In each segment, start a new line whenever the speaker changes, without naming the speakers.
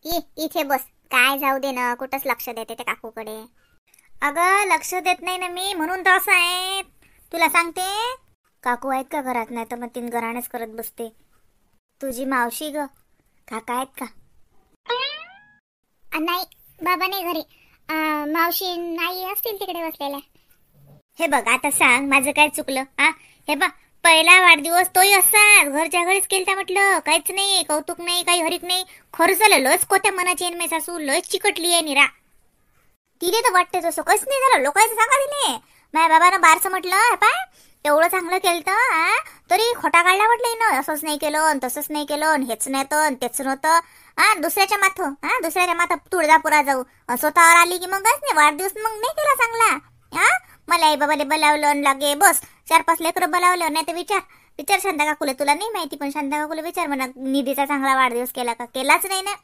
इथे बस. काय जाऊ दे ना, कुठंच लक्ष देते त्या काकूकडे. अगं लक्ष देत नाही ना मी, म्हणून तर असं आहे. तुला सांगते, काकू आहेत का घरात? नाही तर मग तीन घराणेच करत बसते. तुझी मावशी ग. काका आहेत का? नाही, बाबा नाही घरी. मावशी नाही असतील तिकडे बसलेल्या. हे बघ आता सांग, माझं काय चुकलं? हे बघ, पहिला वाढदिवस तोही असा घरच्या घरीच केलता म्हटलं. काहीच नाही, कौतुक नाही, काही हरिक नाही. खरं झालं, लस कोत्या मनाची आहे माझी सासू, लस चिकटली आहे निरा. तिने तर वाटते तसं काहीच नाही झालं. लोकांचं सांगा तिने, माझ्या बाबानं बारसं म्हटलं पाय एवढं चांगलं केलं तरी खोटा काढला म्हटलं ना. असंच नाही केलं, तसंच नाही केलं, हेच नव्हतं तेच नव्हतं. दुसऱ्याच्या माथं तुळजापुरा जाऊ, स्वतःवर आली की मग नाही वाढदिवस मग नाही केला चांगला. मला आई बाबाले बोलावलं लागे बस 4-5 लेकरं बोलावलं. नाही तर विचार शांता काकूला, तुला नाही माहिती पण शांता काकूला विचार म्हणा, निधीचा चांगला वाढदिवस केला का? केलाच नाही ना.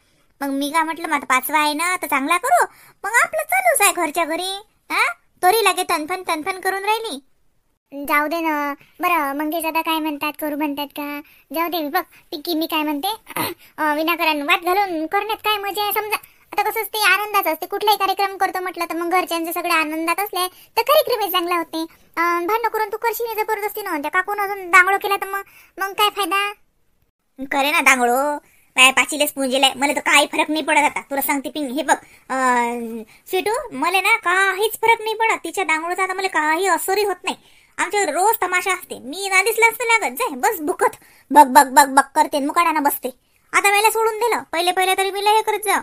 मग मी काय म्हटलं, मग 5वा आहे ना तर चांगला करू. मग आपलं चालूच आहे घरच्या घरी. तरी लागे तनफन करून राहिली. जाऊ दे ना. बरं मंगेश दादा काय म्हणतात, करू म्हणतात का? जाऊ दे. बघ टिक्की मी काय म्हणते, विनाकारण वाद घालून करण्यात काय मजा आहे समजा. आता कसं असते, आनंदाच असते. कुठलाही कार्यक्रम करतो म्हटलं तर मग घरच्यांचे सगळे आनंदात असले तर कार्यक्रमही चांगला होते. भांडण करून तू करशील जबरदस्ती ना, त्या काकून अजून दांगडो केला तर मग काय फायदा? करे ना दांगडो, काय पाचीलेच पुंजेलाय, मला तर काही फरक नाही पडत. आता तुला सांगते पिंग, हे बघ स्वीटू, मला ना काहीच फरक नाही पडत तिच्या दांगडोचा. आता मला काही असरही होत नाही. आमच्या रोज तमाशा असते. मी ना दिसलं असतं लागत जाय बस भुकत बग बग बग बग करते, मुकाडाना बसते. आता मला सोडून दिलं. पहिले तरी मी हे करत जा.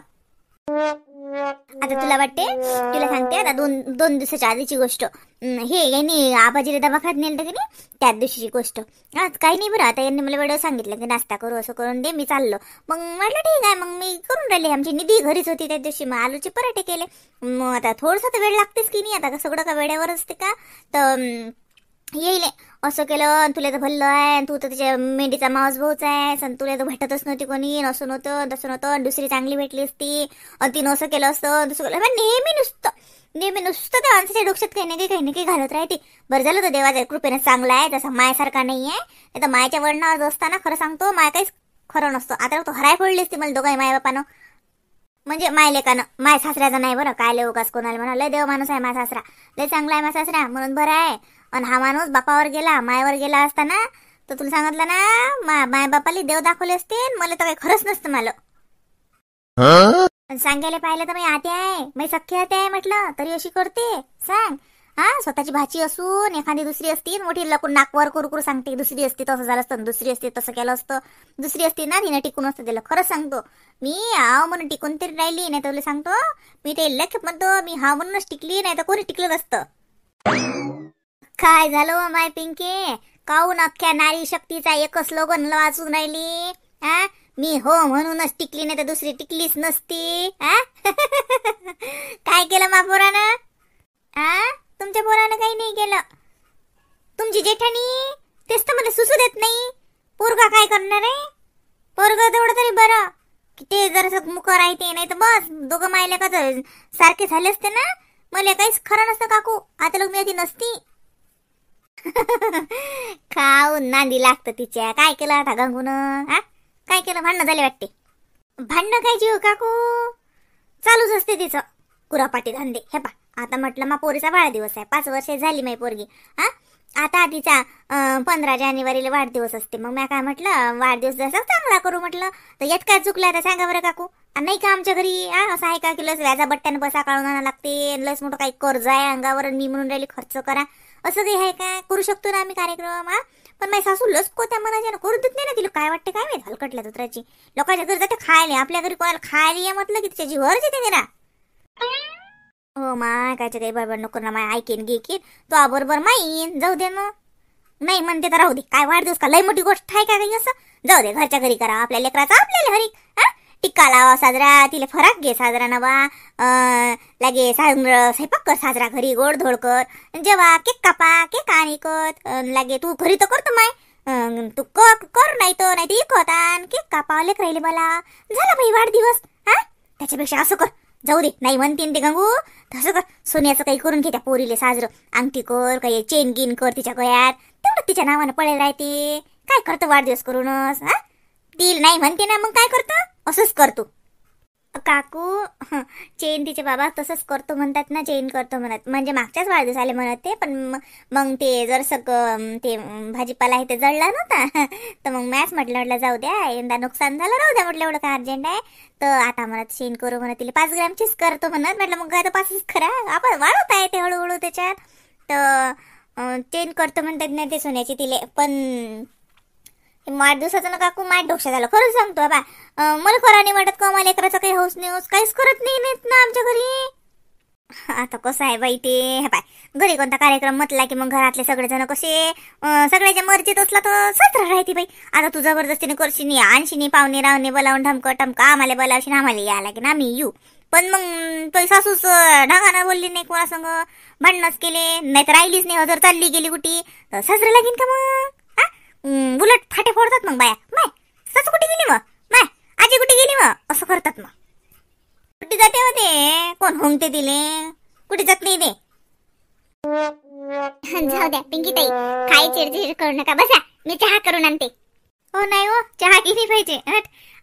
आता तुला वाटते, तुला सांगते आता दोन दिवसाच्या आधीची गोष्ट. हे यांनी आबाजीला दवाखान्यात नेलं की नाही, त्याच दिवशीची गोष्ट. आज काही नाही बरं. आता यांनी मला वेळ सांगितलं की नाश्ता करू, असं करून दे. मी चाललो. मग म्हटलं ठीक आहे, मग मी करून राहिले. आमची निधी घरीच होती त्या दिवशी. मग आलूचे पराठे केले. मग आता थोडंसं तर वेळ लागतेच की नाही, आता सगळं का वेळेवर असते का? तर येईल असं केलं. तुला तर भल्लं आहे, तू तर त्याच्या मेंढीचा मावस भाऊच आहे. तुला तर भेटतच नव्हती कोणी, असं नव्हतं तसं नव्हतं. दुसरी चांगली भेटली असती आणि तिनं असं केलं असतं, दुसरं केलं. नेहमी नुसतं त्या माणसाच्या डोक्यात काही ना काही घालत राहते. बरं झालं तर देवाच्या कृपेने चांगला आहे, तसं मायासारखा नाही आहे. नाही तर मायाच्या वडणावर असताना खरं सांगतो, माय काहीच खरं नसतं. आता तो हराय पडली असती मला दोघाही माय बापानं, म्हणजे माय लेकानं. माय सासऱ्याचं नाही बरं, काय लय उगाच कोणाला म्हणा. लय देव माणूस आहे माझा सासरा, लय चांगला आहे माझा सासरा, म्हणून बरं आहे. आणि हा माणूस बापावर गेला, मायावर गेला असताना तर तुला सांगितलं ना, माय बापाला देव दाखवले असते. मला तर काही खरंच नसतं. मला सांगायला पाहिलं तर मी आते आहे, मी सख्खी आते आहे म्हटलं, तरी अशी करते सांग. स्वतःची भाची असून एखादी दुसरी असती, मोठी लकून नाकवर कुरकुर सांगते दुसरी असती तसं झालं असतं, दुसरी असती तसं केलं असतं. दुसरी असती ना, तिने टिकून असतं दिलं. खरंच सांगतो मी, हाव म्हणून टिकून तरी राहिली. नाही तर तुला सांगतो मी ते लख म्हणतो, मी हाव म्हणूनच टिकली, नाही तर कोणी टिकलं नसतं. काय झालं माय पिंके, काऊन अख्ख्या नारी शक्तीचा एकच स्लोगन वाचून राहिली? मी हो म्हणूनच टिकली, नाही तर दुसरी टिकलीच नसती. काय केलं मा पोरानं? तुमच्या पोरानं काही नाही केलं. तुमची जेठानी तेच तर मला सुसू देत नाही. पोरगा काय करणार आहे? पोरगा तेवढं तरी बरं, ते जरासं मुख राहते, नाही तर बस दोघं मायले का सारखे झाले असते ना. मला काहीच खरं नसतं काकू. आता लोक मी आधी नसती. खाऊन नांदी लागतं तिच्या. काय केलं आता गंगून? काय केलं? भांडणं झाले वाटते. भांडणं काय जीव काकू, चालूच असते तिचं कुरापाटी धंदे. हे पा, आता म्हटलं मा पोरीचा वाढदिवस आहे, 5 वर्षे झाली माई पोरगी. आता तिचा 15 जानेवारीला वाढदिवस असते. मग मी काय म्हटलं, वाढदिवस जसा चांगला करू म्हटलं. तर यात काय चुकलं आता सांगा बरं काकू? नाही का आमच्या घरी असं आहे का की लस व्याजा बट्ट्यानं बसा काढून आणायला लागते, लस मोठं काही कर्ज आहे अंगावर, मी म्हणून राहिली खर्च करा, असं काही आहे का? करू शकतो ना आम्ही कार्यक्रम. पण माझी सासू लस कोत्या मनाच्या करू देत नाही ना. तिला काय वाटते काय माहिती, हलकटल्या दुसऱ्याची. लोकांच्या घरी जाते खायला, आपल्या घरी कोणाला खायला ये म्हटलं की तिच्या जीवावरच येते ना. हो माय, कायच्या काही बरोबर नको ना, माय ऐकेन घेकीन तो बरोबर माईन. जाऊ दे ना, नाही म्हणते तर राहू दे. काय वाढदिवस का लय मोठी गोष्ट आहे का काही असं? जाऊ दे, घरच्या घरी करा. आपल्या लेकराचा आपल्याला हरी. टिक्का लावा साजरा, तिला फराक घे साजरा नवा, लागे स्वयंपाक कर साजरा घरी, गोड धोड कर. जेव्हा केक कापा, केक आणि कत लागे. तू घरी तर करतो माय, तू कर नाही तर नाही इकत आण, केक कापा लेक राहिले मला. झाला बाई वाढदिवस. त्याच्यापेक्षा असं कर, जाऊ दे नाही म्हणते ते गंगू, तसं कर, सोन्याचं काही करून घे त्या पोरीले साजरं. अंगठी कर, काही चेन गिन कर तिच्या गळ्यात, तेवढं तिच्या नावानं पळेल राहते. काय करतो वाढदिवस करूनच? ती नाही म्हणते ना, मग काय करतो? असंच करतो. काकू चेन तिचे बाबा तसंच करतो म्हणतात ना, चेन करतो म्हणत. म्हणजे मागच्याच वाढदिवसाले म्हणत ते, पण मग ते जर ते भाजीपाला आहे ते जळला नव्हता तर मग मॅच म्हटलं जाऊ द्या, यंदा नुकसान झालं, राहू द्या म्हटलं, एवढं काय अर्जंट आहे. तर आता म्हणत चेन करू म्हणत, तिला 5 ग्रॅमचीच करतो म्हणत. म्हटलं मग काय तर 5च खरा, आपण वाढवत आहे ते हळूहळू त्याच्यात. तर चेन करतो म्हणतात नाही ते सोन्याची तिले. पण वाढदिवसाचं ना काकू माय डोक्यात झालं, खरंच सांगतो बा. मला करा नाही वाटत का, मला लेकराचं काही हौस नाही, काहीच करत नाही ना आमच्या घरी. आता कसं आहे बाई ते, बाय घरी कोणता कार्यक्रम म्हटला की मग घरातले सगळेजण कसे सगळ्याच्या मर्जीत असला तर साजरा राहते बाई. आता तू जबरदस्तीने करशी नाही, आणशी नाही, पाहुणे रावणे बोलावून ढमका आम्हाला बोलावशी, आम्हाला यायला की आम्ही येऊ. पण मग तो सासूस ढगानं बोलली नाही, कोणासंग भांडणच केले नाही, तर राहिलीच नाही. जर चालली गेली कुठे तर साजरा लागेल का मग? उलट फाटे फोडतात मग बाया. माय सासू कुठे गेली मग, माय आजी कुठे गेली मग, असं करतात. मग कुठे जाते होते, कोण होंगते दिले, कुठे जात नाही ते. जाऊ द्या पिंकी ताई, काही चिडचिड करू नका, बसा मी चहा करून आणते. हो नाही हो, चहा केली पाहिजे.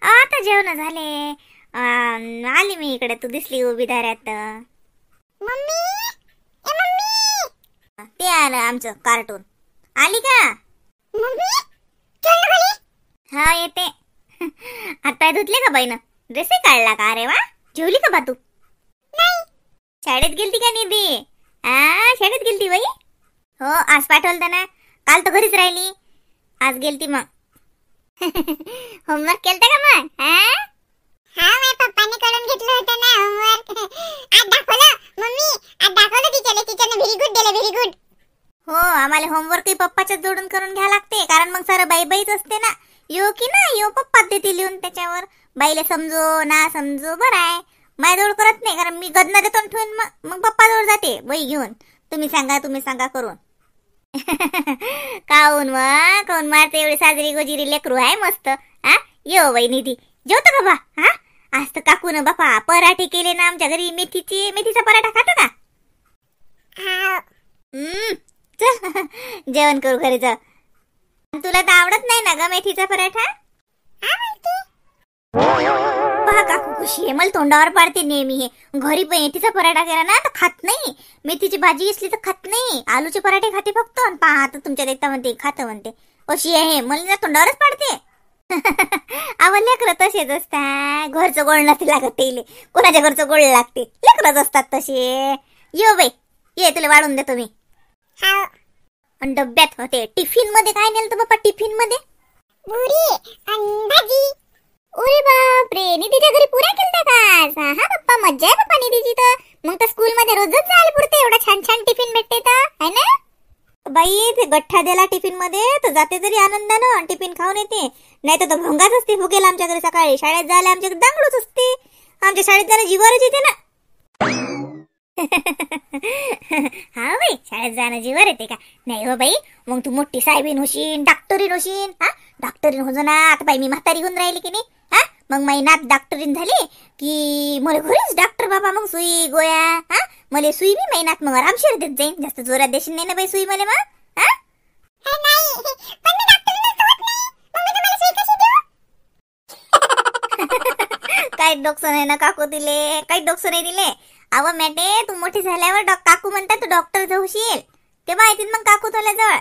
आता जेवण झाले, आली मी इकडे, तू दिसली उभी दारात. मम्मी ते आलं आमचं कार्टून. आली का हा येते. हातपाय धुतले का बाईनं, ड्रेस काढला का? अरे वा, जेवली का बा तू? नाही. शाळेत गेलती का निधी? शाळेत गेलती बाई. हो आज पाठवलं ना, काल तर घरीच राहिली, आज गेलती. मग होमवर्क केलता का मग? हा माझ्या पप्पाने करून घेतलं होतं ना होमवर्क. आज दाखवलं मम्मी, आज दाखवलं टीचरने व्हेरी गुड दिलं, व्हेरी गुड. हो आम्हाला होमवर्क पप्पाच्या जोडून करून घ्या लागते, कारण मग सारं बाईच असते ना. यो की ना यो पप्पा देते लिहून, त्याच्यावर बाईला समजो ना समजो बरं आहे. माझ्याजवळ करत नाही, कारण मी गदना देतो ठेवून मग पप्पा जवळ जाते वही घेऊन, तुम्ही सांगा करून. काऊन मारते एवढी साजरी गोजिरी लेकरू आहे मस्त. यो बाई निधी जेवतो का बा? आज तर काकून बापा पराठे केले ना आमच्या घरी, मेथीचा पराठा खातो का? चल जेवण करू घरी जा. तुला तर आवडत नाही ना ग मेथीचा पराठा? पहा काकू कशी आहे, मला तोंडावर पाडते नेहमी. हे घरी पण मेथीचा पराठा केला ना तर खात नाही, मेथीची भाजी असली तर खात नाही, आलूचे पराठे खाते फक्त. पहा आता तुमच्या देखता म्हणते खात म्हणते, अशी आहे, मला तोंडावरच पाडते. आवड लेकरं तसेच असतात, घरचं गोड नसते लागत तेले, कोणाच्या घरचं गोड लागते, लेकरच असतात तसे. यो बाई ये, तुला वाढून देतो मी. आणि डब्यात होते टिफिन मध्ये काय नेलं तर बाप्पा? टिफिन मध्ये पुरी आणि भाजी. अरे बापरे, निधीच्या घरी पुऱ्या केलता का? हा बाप्पा मज्जा आहे बाप्पा निधीची तर. मग तर स्कूल मध्ये रोजच जायला पुरते, एवढा छान छान टिफिन भेटते तर, है ना बाई? ते गठ्ठा दिला टिफिन मध्ये तर जाते तरी आनंदानं, टिफिन खाऊन येते. नाही तर भंगाच असते भुकेल आमच्या घरी. सकाळी शाळेत जायला आमच्याकडे दांगडूच असते, आमच्या शाळेत जाणं जीवारच येते ना. हा बाई शाळेत जाणं जीवर येते का? नाही हो बाई, मग तू मोठी साहेबीन होशील, डॉक्टरीन होशील. डॉक्टरीन हो ना, आता बाई मी म्हातारी होऊन राहिली की नाही. मग माझी नात डॉक्टरीन झाली की मला घरीच डॉक्टर बाबा, मग सुई गोया. मला सुई बी माझी नात मग आरामशीर देत जाईन, जास्त जोरात देशील नाही ना बाई सुई मला. मग काही डोकसं नाही ना काकू दिले, काही डोकसं नाही दिले. अव मॅटे तू मोठी झाल्यावर काकू म्हणतात तू डॉक्टर जाऊशील, ते माहितीत मग काकू तुला जवळ.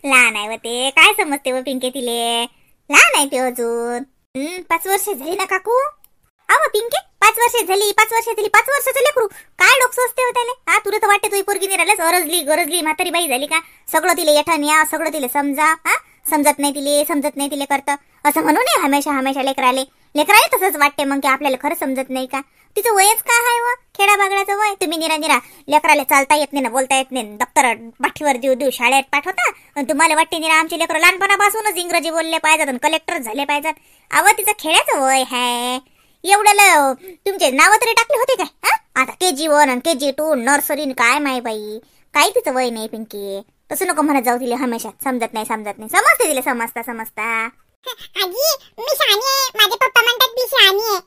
लहान आहे व ते, काय समजते व पिंके तिले, लहान आहे ते अजून. 5 वर्ष झाली ना काकू. अव पिंके 5 वर्ष झाली, 5 वर्षाचं लेकरू काय डोकसं असते हो त्याने. तुला तर वाटते तुझी पोरगी नाही राहिल्यास गरजली म्हातारी बाई झाली का? सगळं तिले यठण या, सगळं तिले समजा. समजत नाही तिले करतं असं म्हणू नये हमेशा लेकराले तसंच वाटते मग की आपल्याला खरं समजत नाही का? तिचं वयच काय आहे व, खेडा बागड्याचं वय. तुम्ही निरा लेकराला चालता येत नाही ना, बोलता येत नाही, दप्तर पाठीवर देऊ शाळेत पाठवता, आणि तुम्हाला वाटते निरा आमचे लेकरं लहानपणापासूनच इंग्रजी बोलले पाहिजेत आणि कलेक्टर झाले पाहिजेत. अव तिचं खेड्याचं वय आहे. एवढ्याला तुमचे नाव तरी टाकले होते काय? आता KG1 आणि KG2 नर्सरी काय माय बाई, काही तिचं वय नाही पिंकी. तसं नको म्हणत जाऊ तिला हमेशा. समजत नाही समजते तिला समजता. आजी मी शहाणी आहे, माझे पप्पा म्हणतात मी शहाणी आहे.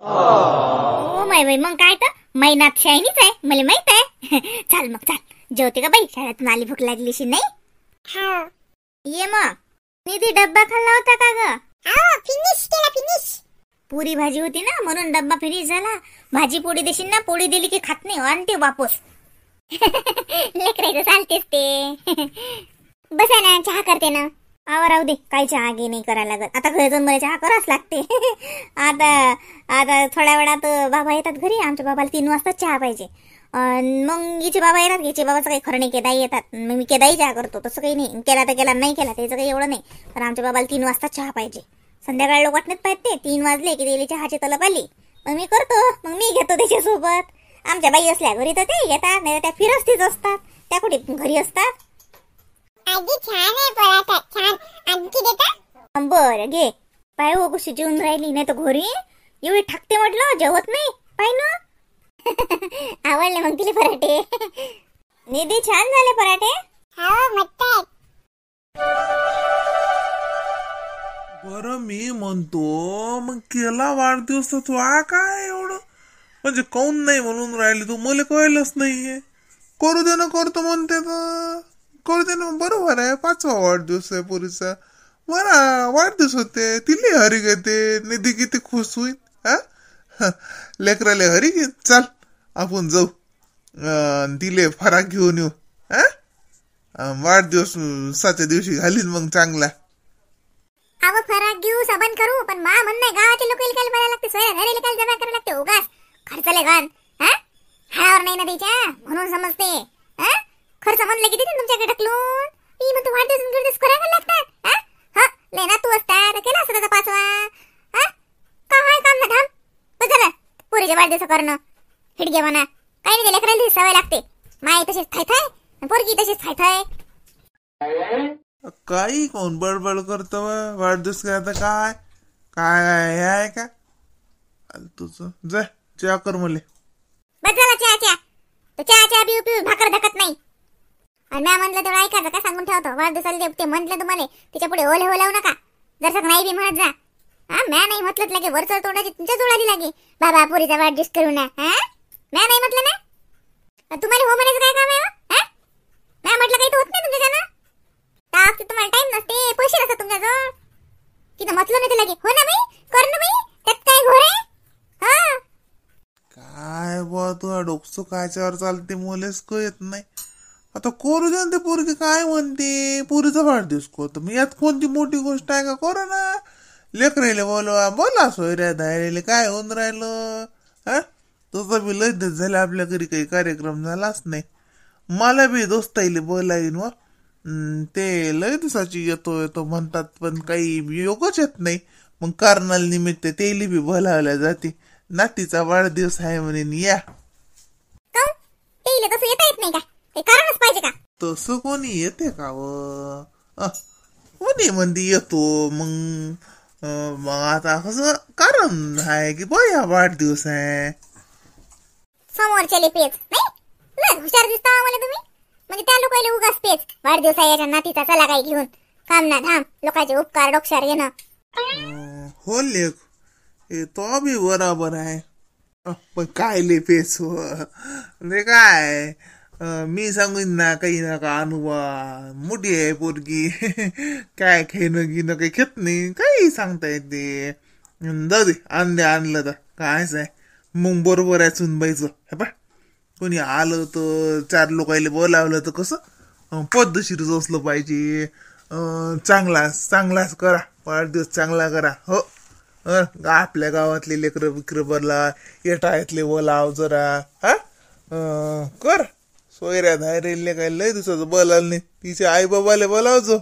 ओ माय बाई, मग काय तर महिन्यात शायनीच आहे, मला माहित आहे. चाल जेवते का बाई? शाळेतून आली, भूक लागलीशी नाही? ये मग निधी डब्बा खाल्ला होता का ग? फिनिश केला. पुरी भाजी होती ना म्हणून डब्बा फिनिश झाला. भाजी पोळी देशील ना, पोळी दिली की खात नाही आणते वापस. लेकरायचं चालतेच ते. बसा ना, चहा करते ना. आवा राहू दे, काही चहा घे नाही करायला लागत. आता घरी जाऊन मला चहा करावंच लागते. आता आता थोड्या वेळात बाबा येतात घरी. आमच्या बाबाला 3 वाजता चहा पाहिजे. मग हिचे बाबा येतात. हिचे बाबाचं काही खरं नाही, केदाई येतात. मग मी केदाई चहा करतो, तसं काही नाही. केला तर केला, नाही केला त्याचं काही एवढं नाही. पण आमच्या बाबाला 3 वाजता चहा पाहिजे. संध्याकाळी लोक वाटण्यात पाहिजे. 3 वाजले की दिली चहाची तलप आली, मग मी करतो. मग मी घेतो त्याच्यासोबत. आमच्या बाई असल्या घरी तर ते घेतात, नाही त्या फिरस्तीच असतात. त्या कुठे घरी असतात.
आजी छान आहे पराठा, छान. आणखी देता?
बरं घे. पाय हो कशी जेवून राहिली, नाही तर घरी एवढी ठाकते म्हटलं, जेवत नाही. पाय ना. आवडले मग तिले पराठे. निधी छान झाले पराठे.
हो मस्त आहे.
बरं मी म्हणतो, मग केला वाढदिवस तू काय एवढं म्हणजे काऊन नाही म्हणून राहिली तू? मला कळलंच नाहीये. करू दे ना, करतो म्हणते तर करू दे ना. बरोबर आहे, 5वा वाढदिवस आहे पोरीचा. बरा वाढदिवस होते, तिले हरी घेते. निधी किती खुश होईल. हा लेकराले हरी घे. चाल आपण जाऊ, तिले फराक घेऊन येऊ. वाढदिवस साच्या दिवशी घालीन मग चांगला.
अव फराक घेऊ, साबण करू, पण मा म्हणणं आहे गावातील लोक इलकायला बोलायला लागते, सोया घरी इलकायला जमा करायला लागते. उगाच खर्चले घाण. हाडावर नाही ना द्यायच्या म्हणून समजते. खर्च म्हणले की तिथे तुमच्याकडे ढकलून मी म्हणतो वाढदिवस करायला लागतात. लय ना तू असता तर केला असता 5वा. काय काम ना धाम. तर झालं पुरीचे वाढदिवस करणं हिडगे म्हणा. काही नाही, लेकराला सवय लागते. माय तशीच थाय थाय, पोरगी तशीच थाय थाय.
काही कोण बडबड करत वाढदिवस काय आता काय काय हे आहे का तुझं? जा चहा कर मले.
बस झाला चहा चहा. तो चहा पिऊ पिऊ भाकर धकत नाही. आणि मॅ म्हटलं तेवढं ऐकायचं का, सांगून ठेवतो. वाढदिवसाला ते म्हटलं तुम्हाला तिच्या पुढे ओले हो लावू नका. जर नाही बी म्हणत जा. मॅ नाही म्हटलं लागे वरचर तोंडाची तुमच्या जोडाली लागे. बाबा पुरीचा वाढदिवस करू ना. मॅ नाही म्हटलं ना. तुम्हाला हो म्हणायचं काय काम आहे? मॅ म्हटलं काही तर होत नाही तुमच्याच्यानं. टाक तुम्हाला टाइम नसते, पैसे नसतात तुमच्याजवळ. तिथं म्हटलं नाही तर लागे हो ना बाई, कर ना बाई, त्यात काय घोर आहे.
काय बा तुला डोकसं कायच्यावर चालते, मलेच कळत नाही. आता करू दे ते. पोरगी काय म्हणते, पोरीचा वाढदिवस करतो मी, यात कोणती मोठी गोष्ट आहे का? करू ना. लेकरायले बोलवा, बोला सोयऱ्या धायरेले काय होऊन राहिलं. तुझं बी लय दिवस झाले आपल्या घरी काही कार्यक्रम झालाच नाही. मला बी दोस्ताईले बोलावीन व ते लय दिवसाची येतो म्हणतात, पण काही योगच येत नाही. मग कार्नाल निमित्त तेली बी बोलावल्या जाते. नातीचा वाढदिवस आहे म्हणून या.
तसं येता येत नाही का? ते कारणच पाहिजे का?
तसं कोणी येते का व? कोणी म्हणते येतो. मग आता कसं कारण आहे की बया वाढदिवस आहे.
समोरच्याले पेच नाही, हुशार दिसता मला तुम्ही. म्हणजे त्या लोकांना उगाच पेच वाढदिवस आहे याच्या नातीचा, चला काही घेऊन काम ना धाम, लोकांचे उपकार डोक्षार घेणं.
हो लेख, हे तो बी बरोबर आहे. पण काय ले पेच म्हणजे काय, मी सांगून ना काही ना का अनुभव मोठी आहे पोरगी. काय खेळणं घेणं काही घेत नाही, काही सांगता येते. जाऊ दे, आणलं तर कायच आहे. मग बरोबर आहे सुनबाईचं. हे पा कोणी आलं तर 4 लोकांना बोलावलं तर कसं पद्धतशीरच असलं पाहिजे. चांगलाच करा वाढदिवस, चांगला करा. हो आपल्या गावातले लेकरं बिकर बोला, येटायतले बोलाव जरा. कर सोयऱ्या धायरेले काय लय दिवसाचं बोलाल नाही. तिचे आई बाबाले बोलावजो.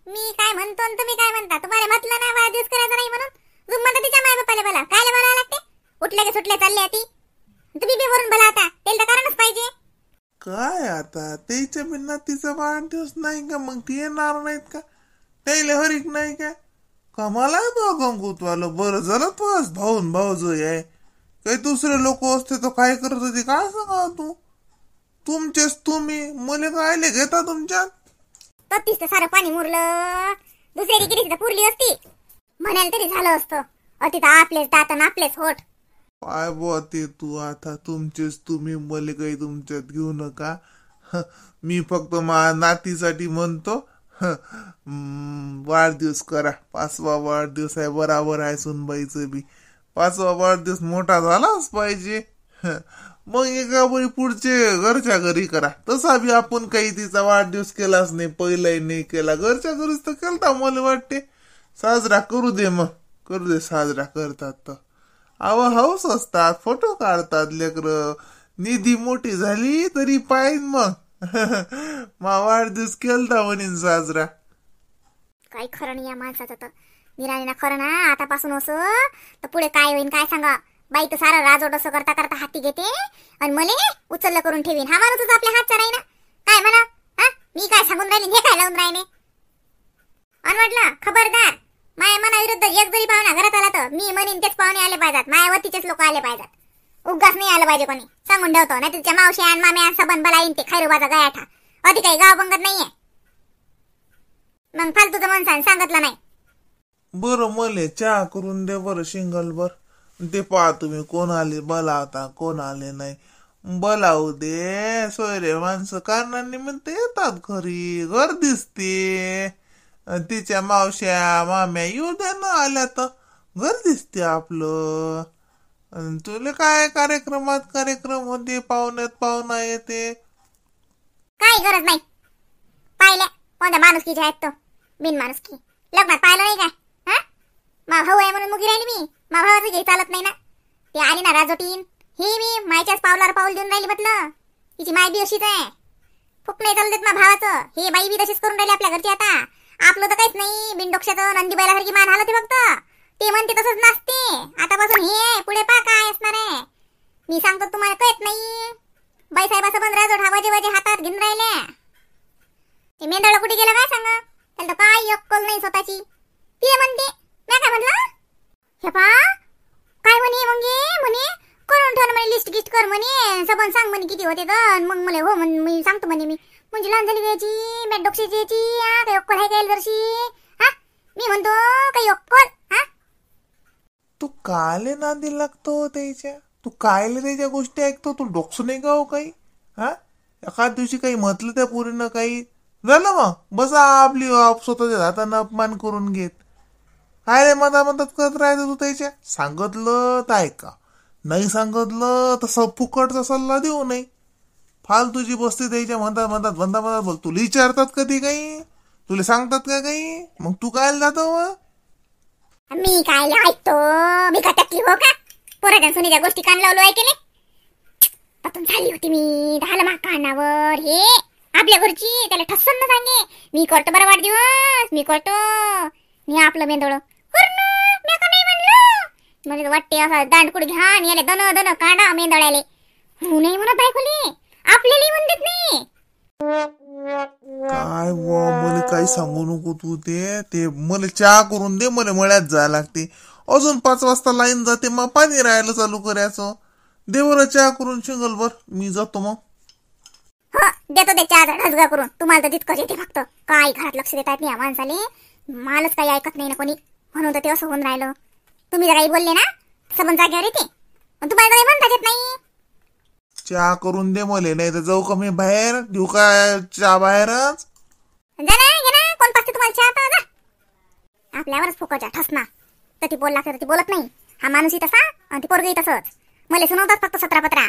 मी काय म्हणतो आणि तुम्ही काय म्हणता? तुम्हाला म्हटलं ना वाढदिवस करायचा नाही म्हणून, तुम्ही म्हणता तिच्या माय बापाले बोला. कायले बोलावं लागते? उठले की सुटले चालले ती. तुम्ही बी वरून बोला. आता तेल तर कारणच पाहिजे.
काय आता त्याच्या बिना तिचा वाढदिवस नाही का? मग ती येणार नाहीत का? त्याला हरीक नाही का? कमाला गंगूतवालं. बरं झालं तुझ भाऊजो आहे. काही दुसरे लोक असते तर काय करत होते काय सांगा तू? तुमचेच तुम्ही मला कायले घेता तुमच्यात?
तर सारं पाणी मुरलं. दुसरी गेली तर पुरली असती म्हणाल तरी झालं असतं. अति तर आपलेच दात आणि आपलेच होठ.
काय बुवा ते तू आता तुमचेच तुम्ही मला काही तुमच्यात घेऊ नका. मी फक्त नातीसाठी म्हणतो. वाढदिवस करा. 5वा वाढदिवस आहे, बराबर आहे सुनबाईचं बी. 5वा वाढदिवस मोठा झालाच पाहिजे. मग एका बरी पुढचे घरच्या घरी करा. तसा बी आपण काही तिचा वाढदिवस केलाच नाही, पहिलाही नाही केला. घरच्या घरीच तर केलता मला वाटते. साजरा करू दे, मग करू दे साजरा. करतात तर हौस असतात, फोटो काढतात लेकरं. निधी मोठी झाली तरी पाहिजे मग. वाढदिवस केलता म्हणून साजरा.
काही खरं नाही या माणसाचं तर. निराणीना खरं ना आतापासून असं तर पुढे काय होईन काय सांगा. बाई तर सारा राजोड असं करता करता हाती घेते आणि मले उचललं करून ठेवीन. हा माणूसच आपल्या हातचा राही ना. काय म्हणा मी काय सांगून राहिले हे काय लावून राहिले. आणि म्हटलं खबरदार, माया मनाविरुद्ध एक जरी पाहुणा घरात आला तर मी म्हणेन तेच पाहुणे आले पाहिजेत, मायावतीचेच लोक आले पाहिजेत. उगाच नाही आलं पाहिजे कोणी. सांगून ठेवतो, नाही तिच्या मावशी आणि माम्या सबन बला येईन ते खैरोबाचा गयाठा. अधिक काही गाव बंगत नाहीये. मग फालतूचं मन सांगितलं नाही.
बरं मले चहा करून दे बरं सिंगल बर. ते पहा तुम्ही कोण आले बोलावता, कोण आले नाही. बोलावू दे. सोयरे माणसं कारणानिमित्त येतात घरी. घर दिसते. तिच्या मावश्या माम्या येऊ दे ना, आल्या तर घर दिसते आपलं. तुला काय कार्यक्रमात कार्यक्रम होते, पाहुण्यात पाहुणा येते.
काही गरज नाही. पाहिल्या कोणत्या माणुसकीच्या आहेत तो बिन माणुसकी. लग्नात पाहिलं नाही काय? मा भाऊ आहे म्हणून मुगी राहिली मी. मा भावाचं काही चालत नाही ना. ती आली ना राजोटीन, ही मी मायच्याच पावलावर पाऊल देऊन राहिली म्हटलं. तिची माय बी अशीच आहे. फुक नाही चालू देत मा भावाचं. हे बाई बी तशीच करून राहिली आपल्या घरची. आता आपलं तर काहीच नाही. बिनडोक्षाचं नंदी बैलासारखी मान हालते फक्त. ते म्हणते तसंच नसते. आतापासून हे पुढे पा काय असणार आहे. मी सांगतो तुम्हाला कळत नाही. बाईसाहेबाचं बंद राजोड हा वजे वजे हातात घेऊन राहिले. ते मेंदळ कुठे गेलं काय सांगा. त्याला तर काय अक्कल नाही स्वतःची. ती म्हणते मी काय म्हणलं हे पा काय म्हणे मग म्हणे करून ठेव म्हणे, लिस्ट गिस्ट कर म्हणे, सबन सांग म्हणे किती होते तर. मग मला हो म्हणे मी सांगतो म्हणे. मी म्हणजे लहान झाली याची बॅट डोक्षाची याची काही अक्कल आहे काय जरशी. मी म्हणतो काही अक्कल.
तू कायले नादी लागतो त्याच्या. तू कायले त्याच्या गोष्टी ऐकतो. तू डोकसं नाही का हो काही. एखाद दिवशी काही म्हटलं त्या पोरीनं काही झालं मग बसा आपली स्वतःच्या हातानं अपमान करून घेत. काय रे मधात करत राहायचं तू त्याच्या. सांगितलं तर ऐका, नाही सांगितलं तर फुकटचा सल्ला देऊ नये. फालतूची बसते त्याच्या म्हणतात बोल. तुला विचारतात कधी काही, तुला सांगतात का काही. मग तू काय जातो.
मी काय ऐकतो. मी का टक्की हो का. पोराच्या सुनीच्या गोष्टी कान लावलो ऐकले. पतून झाली होती मी. झालं मा कानावर हे आपल्या घरची. त्याला ठसन न सांगे मी करतो बरं वाढदिवस. मी करतो. मी आपलं मेंदोळ मी का नाही म्हणलं. मला वाटते असा दांडकुड घ्या आणि याले दन दन काढा मेंदळ्याले. हो नाही म्हणत बायकोले. आपल्याला म्हणत नाही.
काय मला काही सांगू नको तू. ते मला चहा करून दे. मला मळ्यात जायला लागते. अजून 5 वाजता लाईन जाते. मग पाणी राहायला चालू करायचं. देवर चहा करून शिंगल बर. मी जातो मग.
हो देतो ते चहा ढसगा करून. तुम्हाला तर तितकंच येते फक्त. काय घरात लक्ष देतात नाही या माणसाले. मालच काही ऐकत नाही ना कोणी. म्हणून तर ते असं होऊन राहिलं. तुम्ही जर काही बोलले ना सबन जागेवर येते. तुम्हाला काही म्हणता येत नाही.
चहा करून दे मला, नाही तर जाऊ का मी बाहेर. देऊ का चहा बाहेरच.
जा ना घे ना. कोण पाचते तुम्हाला चहा आता जा. आपल्यावरच फुकटच्या ठसना. तर ती बोलला तर ती बोलत नाही. हा माणूसही तसा आणि ती पोरगही तसंच. मला सुनवतात फक्त 17 पत्रा.